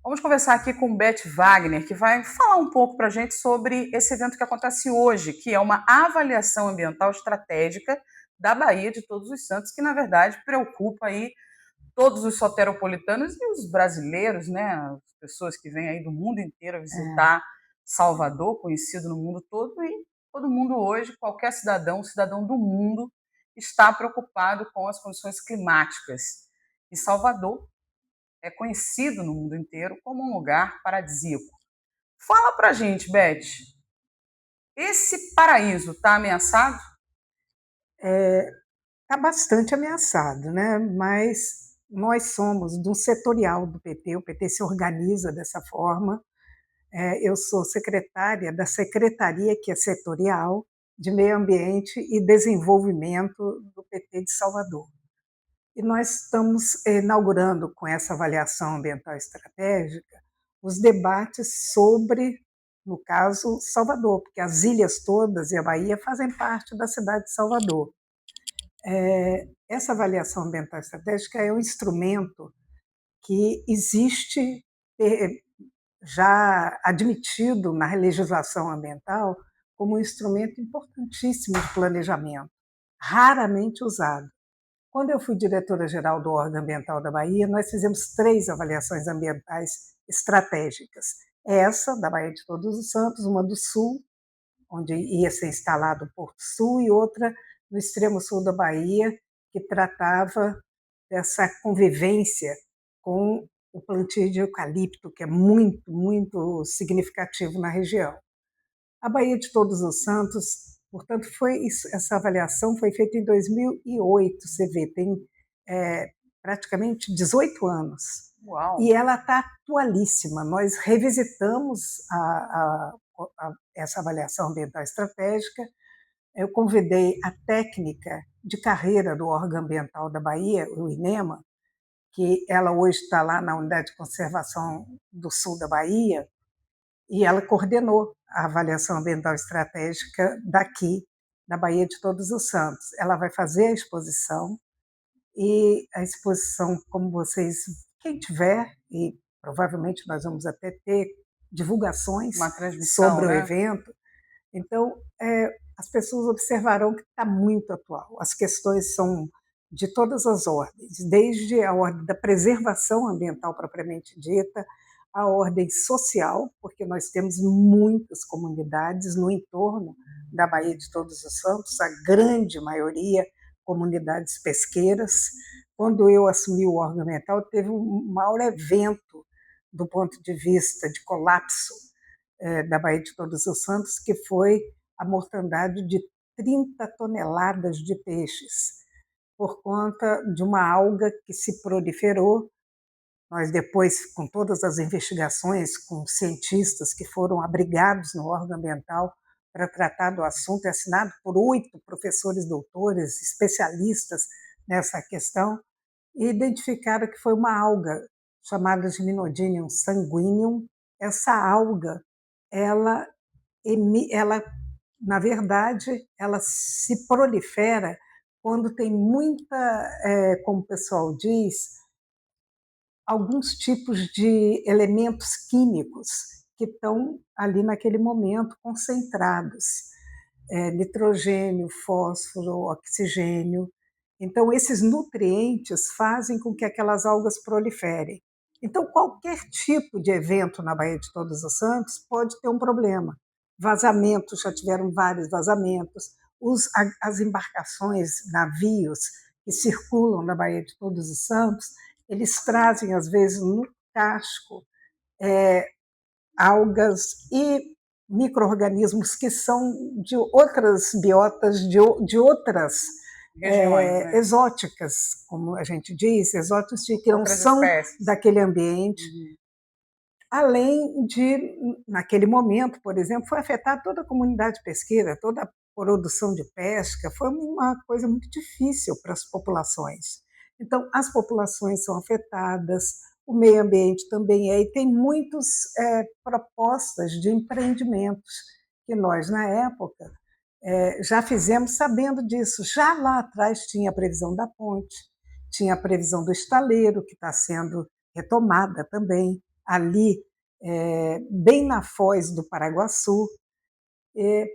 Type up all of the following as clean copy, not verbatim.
Vamos conversar aqui com Beth Wagner, que vai falar um pouco para a gente sobre esse evento que acontece hoje, que é uma avaliação ambiental estratégica da Baía de Todos os Santos, que na verdade preocupa aí todos os soteropolitanos e os brasileiros, né? As pessoas que vêm aí do mundo inteiro visitar Salvador, conhecido no mundo todo, e todo mundo hoje, qualquer cidadão do mundo, está preocupado com as condições climáticas. E Salvador é conhecido no mundo inteiro como um lugar paradisíaco. Fala pra gente, Beth, esse paraíso está ameaçado? Está bastante ameaçado, né? Mas nós somos do setorial do PT, o PT se organiza dessa forma. Eu sou secretária da secretaria que é setorial de Meio Ambiente e Desenvolvimento do PT de Salvador. E nós estamos inaugurando com essa avaliação ambiental estratégica os debates sobre, no caso, Salvador, porque as ilhas todas e a Bahia fazem parte da cidade de Salvador. Essa avaliação ambiental estratégica é um instrumento que existe já admitido na legislação ambiental como um instrumento importantíssimo de planejamento, raramente usado. Quando eu fui diretora-geral do órgão ambiental da Bahia, nós fizemos 3 avaliações ambientais estratégicas. Essa, da Baía de Todos os Santos, uma do Sul, onde ia ser instalado o Porto Sul, e outra no extremo sul da Bahia, que tratava dessa convivência com o plantio de eucalipto, que é muito, muito significativo na região. A Baía de Todos os Santos, portanto, essa avaliação foi feita em 2008, você vê, tem praticamente 18 anos. Uau! E ela está atualíssima. Nós revisitamos essa avaliação ambiental estratégica. Eu convidei a técnica de carreira do órgão ambiental da Bahia, o INEMA, que ela hoje está lá na Unidade de Conservação do Sul da Bahia, e ela coordenou a avaliação ambiental estratégica daqui, da Baía de Todos os Santos. Ela vai fazer a exposição, e a exposição, como vocês, quem tiver, e provavelmente nós vamos até ter divulgações Uma transmissão, sobre o né? evento, então as pessoas observarão que está muito atual. As questões são de todas as ordens, desde a ordem da preservação ambiental propriamente dita, a ordem social, porque nós temos muitas comunidades no entorno da Baía de Todos os Santos, a grande maioria comunidades pesqueiras. Quando eu assumi o órgão ambiental, teve um maior evento do ponto de vista de colapso da Baía de Todos os Santos, que foi a mortandade de 30 toneladas de peixes, por conta de uma alga que se proliferou. Nós depois, com todas as investigações, com cientistas que foram abrigados no órgão ambiental para tratar do assunto, é assinado por 8 professores doutores, especialistas nessa questão, e identificaram que foi uma alga chamada Gymnodinium sanguineum. Essa alga, ela, na verdade, ela se prolifera quando tem muita, como o pessoal diz, alguns tipos de elementos químicos que estão ali naquele momento concentrados, nitrogênio, fósforo, oxigênio. Então, esses nutrientes fazem com que aquelas algas proliferem. Então, qualquer tipo de evento na Baía de Todos os Santos pode ter um problema. Vazamentos, já tiveram vários vazamentos. As embarcações, navios que circulam na Baía de Todos os Santos, eles trazem, às vezes, no casco, algas e micro-organismos que são de outras biotas, de outras Regiões, né? exóticas, como a gente diz, exóticas que não Outras são espécies. daquele ambiente. Além de, naquele momento, por exemplo, foi afetada toda a comunidade pesqueira, toda a produção de pesca, foi uma coisa muito difícil para as populações. Então, as populações são afetadas, o meio ambiente também é, e tem muitas propostas de empreendimentos que nós, na época, já fizemos sabendo disso. Já lá atrás tinha a previsão da ponte, tinha a previsão do estaleiro, que está sendo retomada também, ali, bem na foz do Paraguaçu.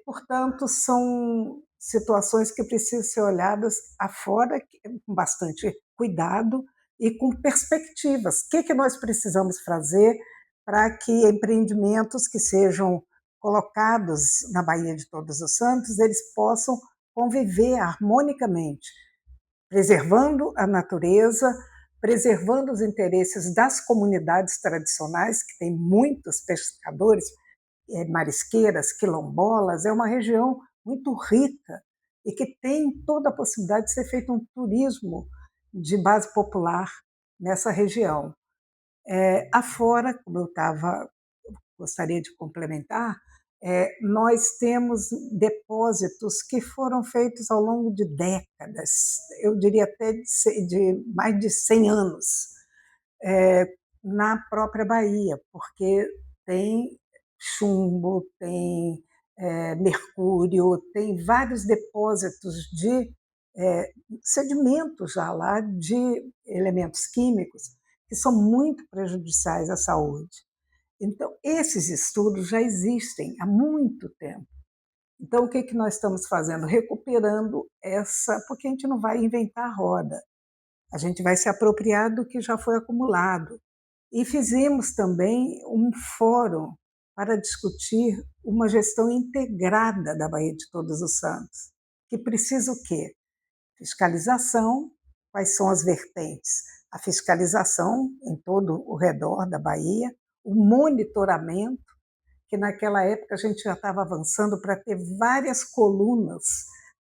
Portanto, são situações que precisam ser olhadas afora com bastante cuidado e com perspectivas. O que nós precisamos fazer para que empreendimentos que sejam colocados na Baía de Todos os Santos, eles possam conviver harmonicamente, preservando a natureza, preservando os interesses das comunidades tradicionais, que tem muitos pescadores, marisqueiras, quilombolas. É uma região muito rica e que tem toda a possibilidade de ser feito um turismo de base popular nessa região. Afora, como gostaria de complementar, nós temos depósitos que foram feitos ao longo de décadas, eu diria até de mais de 100 anos, na própria Bahia, porque tem chumbo, tem mercúrio, tem vários depósitos de sedimentos já lá de elementos químicos que são muito prejudiciais à saúde. Então, esses estudos já existem há muito tempo. Então, o que nós estamos fazendo? Recuperando porque a gente não vai inventar a roda, a gente vai se apropriar do que já foi acumulado. E fizemos também um fórum para discutir uma gestão integrada da Baía de Todos os Santos, que precisa o quê? Fiscalização. Quais são as vertentes? A fiscalização em todo o redor da Bahia, o monitoramento, que naquela época a gente já estava avançando para ter várias colunas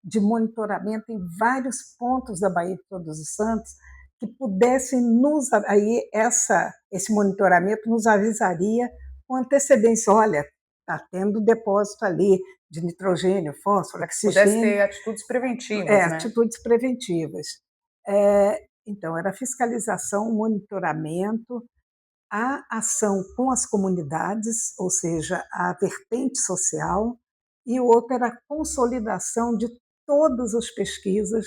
de monitoramento em vários pontos da Baía de Todos os Santos, que pudessem esse monitoramento nos avisaria com antecedência: olha, está tendo depósito ali de nitrogênio, fósforo, oxigênio. Pudesse ter atitudes preventivas, né? Atitudes preventivas. Então, era fiscalização, monitoramento, a ação com as comunidades, ou seja, a vertente social, e o outro era a consolidação de todas as pesquisas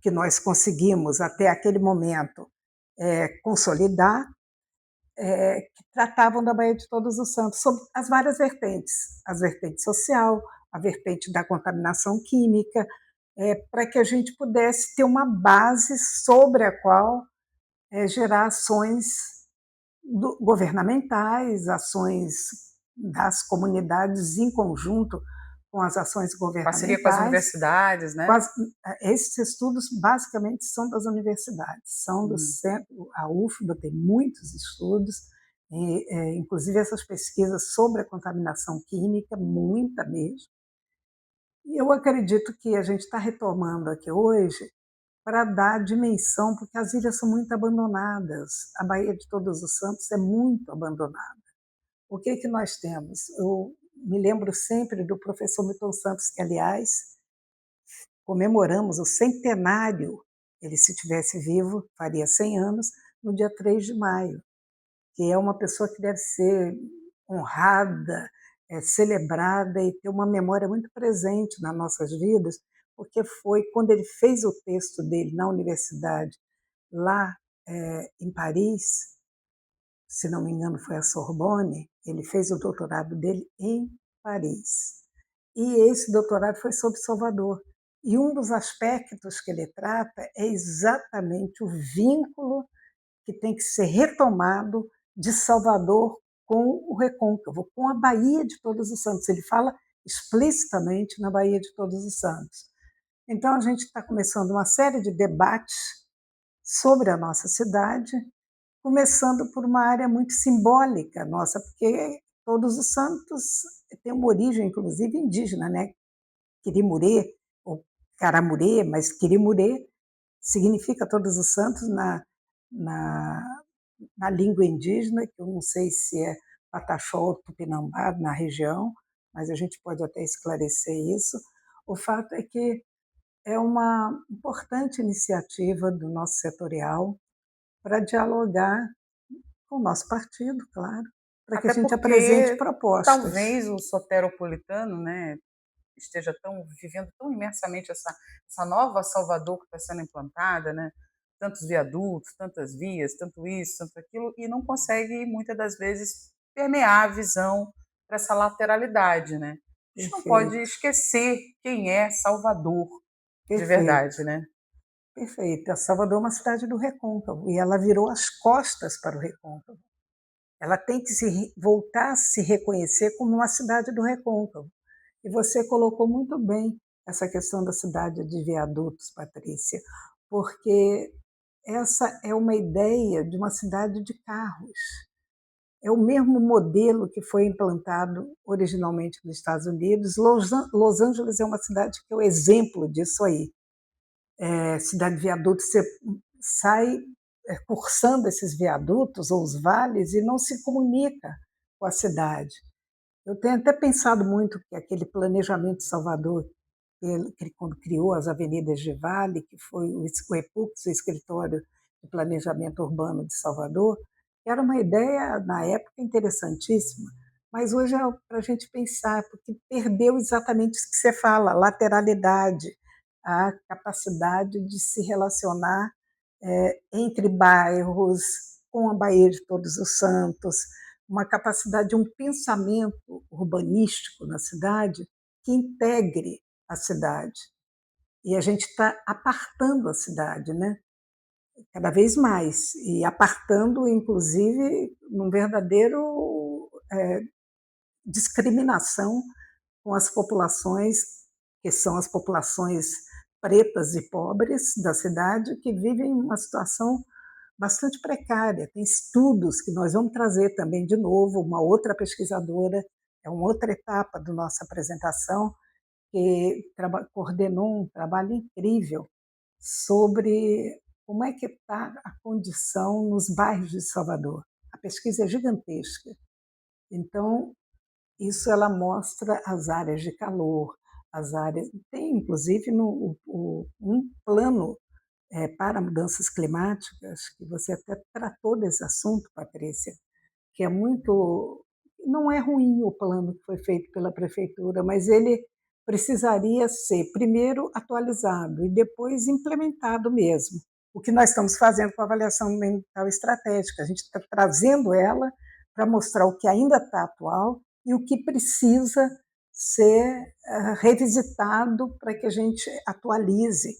que nós conseguimos até aquele momento consolidar, que tratavam da Baía de Todos os Santos, sobre as várias vertentes, a vertente social, a vertente da contaminação química, para que a gente pudesse ter uma base sobre a qual gerar ações governamentais, ações das comunidades em conjunto com as ações governamentais. Parceria com as universidades, né? Esses estudos basicamente são das universidades, são do centro. A UFBA tem muitos estudos, inclusive essas pesquisas sobre a contaminação química, muita mesmo. E eu acredito que a gente está retomando aqui hoje para dar dimensão, porque as ilhas são muito abandonadas. A Baía de Todos os Santos é muito abandonada. O que nós temos? Eu me lembro sempre do professor Milton Santos, que, aliás, comemoramos o centenário, ele, se tivesse vivo, faria 100 anos, no dia 3 de maio, que é uma pessoa que deve ser honrada, celebrada e ter uma memória muito presente nas nossas vidas, porque foi quando ele fez o texto dele na universidade, lá em Paris, se não me engano foi a Sorbonne, ele fez o doutorado dele em Paris. E esse doutorado foi sobre Salvador. E um dos aspectos que ele trata é exatamente o vínculo que tem que ser retomado de Salvador com o Recôncavo, com a Baía de Todos os Santos. Ele fala explicitamente na Baía de Todos os Santos. Então, a gente está começando uma série de debates sobre a nossa cidade, começando por uma área muito simbólica nossa, porque Todos os Santos tem uma origem, inclusive, indígena, né? Quirimurê, ou Caramurê, mas Quirimurê significa Todos os Santos na língua indígena, que eu não sei se é Pataxó ou Tupinambá na região, mas a gente pode até esclarecer isso. O fato é que é uma importante iniciativa do nosso setorial para dialogar com o nosso partido, claro, para que a gente apresente propostas. Talvez o soteropolitano, né, esteja vivendo tão imersamente essa nova Salvador que está sendo implantada, né? tantos viadutos, tantas vias, tanto isso, tanto aquilo, e não consegue, muitas das vezes, permear a visão para essa lateralidade, né. A gente não pode Perfeito, esquecer quem é Salvador de verdade, perfeito, né. perfeito. A Salvador é uma cidade do recôncavo e ela virou as costas para o recôncavo. Ela tem que voltar a se reconhecer como uma cidade do recôncavo. E você colocou muito bem essa questão da cidade de viadutos, Patrícia, porque essa é uma ideia de uma cidade de carros. É o mesmo modelo que foi implantado originalmente nos Estados Unidos. Los Angeles é uma cidade que é o exemplo disso aí. Cidade de viadutos, você sai cursando esses viadutos ou os vales e não se comunica com a cidade. Eu tenho até pensado muito que aquele planejamento de Salvador, quando criou as avenidas de Vale, que foi o EPUX, o Escritório de Planejamento Urbano de Salvador, era uma ideia, na época, interessantíssima, mas hoje é para a gente pensar, porque perdeu exatamente isso que você fala, a lateralidade, a capacidade de se relacionar entre bairros, com a Baía de Todos os Santos, uma capacidade de um pensamento urbanístico na cidade que integre a cidade. E a gente está apartando a cidade, né? Cada vez mais, e apartando, inclusive, num verdadeiro discriminação com as populações, que são as populações pretas e pobres da cidade, que vivem uma situação bastante precária. Tem estudos que nós vamos trazer também de novo, uma outra pesquisadora, é uma outra etapa da nossa apresentação, que coordenou um trabalho incrível sobre como é que está a condição nos bairros de Salvador. A pesquisa é gigantesca. Então, isso ela mostra as áreas de calor, as áreas. Tem, inclusive, um plano para mudanças climáticas, que você até tratou desse assunto, Patrícia, que é muito. Não é ruim o plano que foi feito pela prefeitura, mas ele precisaria ser, primeiro, atualizado e depois implementado mesmo. O que nós estamos fazendo com a avaliação ambiental estratégica, a gente está trazendo ela para mostrar o que ainda está atual e o que precisa ser revisitado para que a gente atualize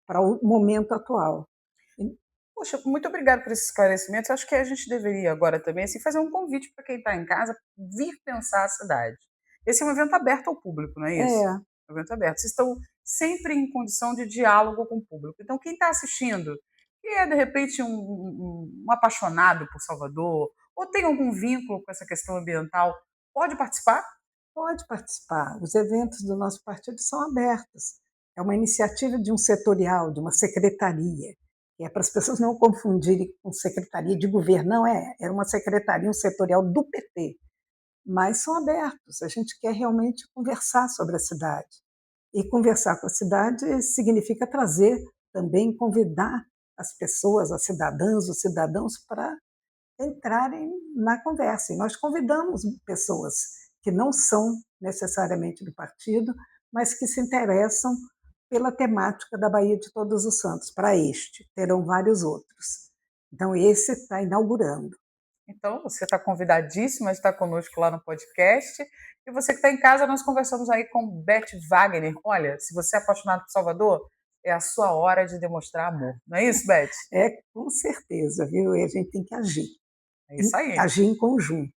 para o momento atual. Poxa, muito obrigada por esses esclarecimentos. Acho que a gente deveria agora também, assim, fazer um convite para quem está em casa vir pensar a cidade. Esse é um evento aberto ao público, não é isso? É, É um evento aberto. Vocês estão sempre em condição de diálogo com o público. Então, quem está assistindo, que é de repente um apaixonado por Salvador, ou tem algum vínculo com essa questão ambiental, pode participar? pode participar. Os eventos do nosso partido são abertos. É uma iniciativa de um setorial, de uma secretaria, que é para as pessoas não confundirem com secretaria de governo. Não é, é uma secretaria, um setorial do PT, mas são abertos. A gente quer realmente conversar sobre a cidade. E conversar com a cidade significa trazer também, convidar as pessoas, as cidadãs, os cidadãos, para entrarem na conversa. E nós convidamos pessoas que não são necessariamente do partido, mas que se interessam pela temática da Baía de Todos os Santos, para este. Terão vários outros. Então, esse está inaugurando. Então, você está convidadíssima a estar conosco lá no podcast. E você que está em casa, nós conversamos aí com Beth Wagner. Olha, se você é apaixonado por Salvador, é a sua hora de demonstrar amor. Não é isso, Beth? É, com certeza, viu? E a gente tem que agir, É isso aí. agir em conjunto.